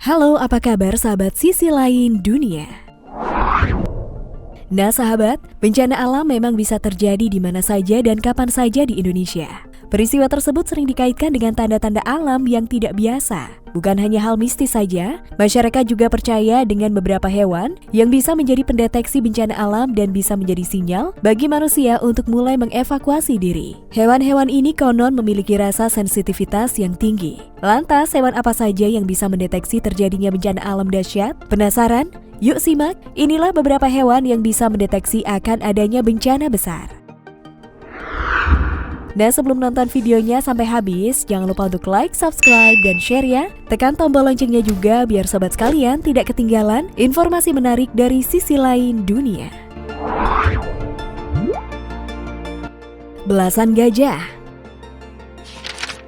Halo, apa kabar sahabat sisi lain dunia? Nah sahabat, bencana alam memang bisa terjadi di mana saja dan kapan saja di Indonesia. Peristiwa tersebut sering dikaitkan dengan tanda-tanda alam yang tidak biasa. Bukan hanya hal mistis saja, masyarakat juga percaya dengan beberapa hewan yang bisa menjadi pendeteksi bencana alam dan bisa menjadi sinyal bagi manusia untuk mulai mengevakuasi diri. Hewan-hewan ini konon memiliki rasa sensitivitas yang tinggi. Lantas, hewan apa saja yang bisa mendeteksi terjadinya bencana alam dahsyat? Penasaran? Yuk simak, inilah beberapa hewan yang bisa mendeteksi akan adanya bencana besar. Nah sebelum nonton videonya sampai habis, jangan lupa untuk like, subscribe, dan share ya. Tekan tombol loncengnya juga biar sobat sekalian tidak ketinggalan informasi menarik dari sisi lain dunia. Belasan gajah.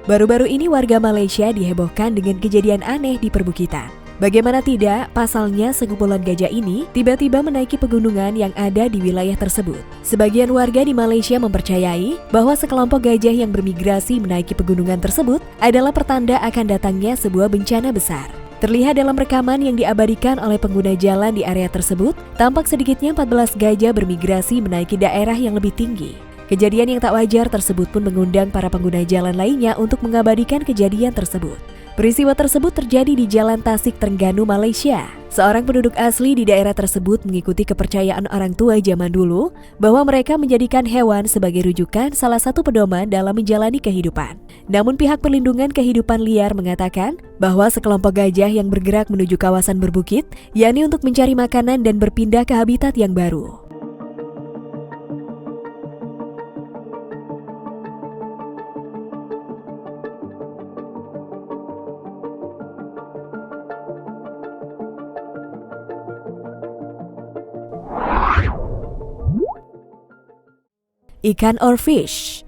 Baru-baru ini warga Malaysia dihebohkan dengan kejadian aneh di perbukitan. Bagaimana tidak, pasalnya sekumpulan gajah ini tiba-tiba menaiki pegunungan yang ada di wilayah tersebut. Sebagian warga di Malaysia mempercayai bahwa sekelompok gajah yang bermigrasi menaiki pegunungan tersebut adalah pertanda akan datangnya sebuah bencana besar. Terlihat dalam rekaman yang diabadikan oleh pengguna jalan di area tersebut, tampak sedikitnya 14 gajah bermigrasi menaiki daerah yang lebih tinggi. Kejadian yang tak wajar tersebut pun mengundang para pengguna jalan lainnya untuk mengabadikan kejadian tersebut. Peristiwa tersebut terjadi di Jalan Tasik, Terengganu, Malaysia. Seorang penduduk asli di daerah tersebut mengikuti kepercayaan orang tua zaman dulu bahwa mereka menjadikan hewan sebagai rujukan salah satu pedoman dalam menjalani kehidupan. Namun pihak perlindungan kehidupan liar mengatakan bahwa sekelompok gajah yang bergerak menuju kawasan berbukit, yakni untuk mencari makanan dan berpindah ke habitat yang baru. Ikan oarfish.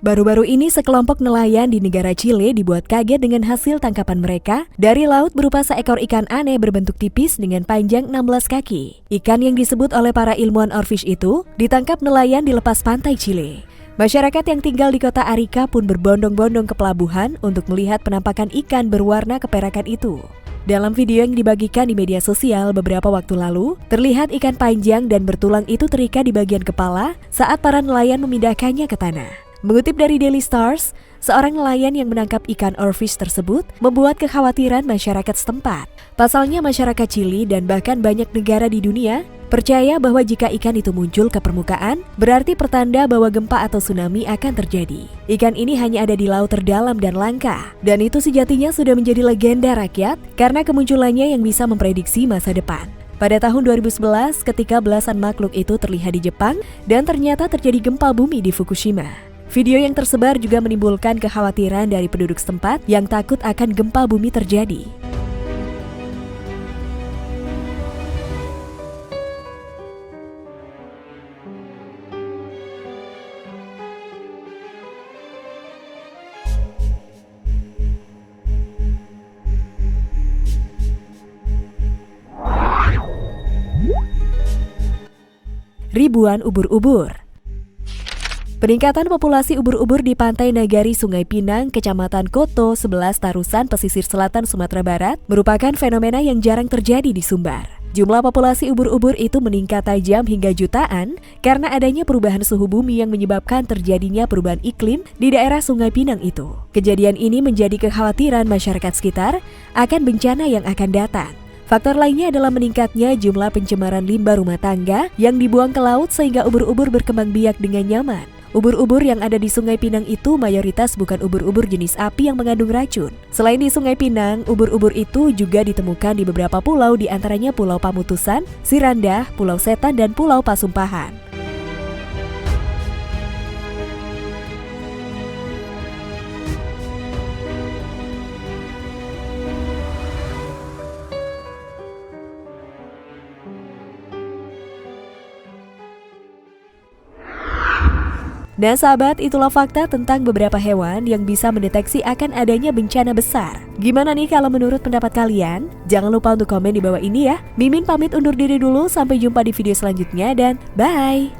Baru-baru ini sekelompok nelayan di negara Chile dibuat kaget dengan hasil tangkapan mereka dari laut berupa seekor ikan aneh berbentuk tipis dengan panjang 16 kaki. Ikan yang disebut oleh para ilmuwan oarfish itu ditangkap nelayan di lepas pantai Chile. Masyarakat yang tinggal di kota Arica pun berbondong-bondong ke pelabuhan untuk melihat penampakan ikan berwarna keperakan itu. Dalam video yang dibagikan di media sosial beberapa waktu lalu, terlihat ikan panjang dan bertulang itu terikat di bagian kepala saat para nelayan memindahkannya ke tanah. Mengutip dari Daily Stars, seorang nelayan yang menangkap ikan oarfish tersebut membuat kekhawatiran masyarakat setempat. Pasalnya masyarakat Chili dan bahkan banyak negara di dunia percaya bahwa jika ikan itu muncul ke permukaan, berarti pertanda bahwa gempa atau tsunami akan terjadi. Ikan ini hanya ada di laut terdalam dan langka, dan itu sejatinya sudah menjadi legenda rakyat karena kemunculannya yang bisa memprediksi masa depan. Pada tahun 2011, ketika belasan makhluk itu terlihat di Jepang, dan ternyata terjadi gempa bumi di Fukushima. Video yang tersebar juga menimbulkan kekhawatiran dari penduduk setempat yang takut akan gempa bumi terjadi. Ribuan ubur-ubur. Peningkatan populasi ubur-ubur di pantai Nagari Sungai Pinang, Kecamatan Koto, 11 Tarusan, pesisir selatan Sumatera Barat, merupakan fenomena yang jarang terjadi di Sumbar. Jumlah populasi ubur-ubur itu meningkat tajam hingga jutaan karena adanya perubahan suhu bumi yang menyebabkan terjadinya perubahan iklim di daerah Sungai Pinang itu. Kejadian ini menjadi kekhawatiran masyarakat sekitar akan bencana yang akan datang. Faktor lainnya adalah meningkatnya jumlah pencemaran limbah rumah tangga yang dibuang ke laut sehingga ubur-ubur berkembang biak dengan nyaman. Ubur-ubur yang ada di Sungai Pinang itu mayoritas bukan ubur-ubur jenis api yang mengandung racun. Selain di Sungai Pinang, ubur-ubur itu juga ditemukan di beberapa pulau, di antaranya Pulau Pamutusan, Sirandah, Pulau Setan, dan Pulau Pasumpahan. Nah sahabat, itulah fakta tentang beberapa hewan yang bisa mendeteksi akan adanya bencana besar. Gimana nih kalau menurut pendapat kalian? Jangan lupa untuk komen di bawah ini ya. Mimin pamit undur diri dulu, sampai jumpa di video selanjutnya dan bye!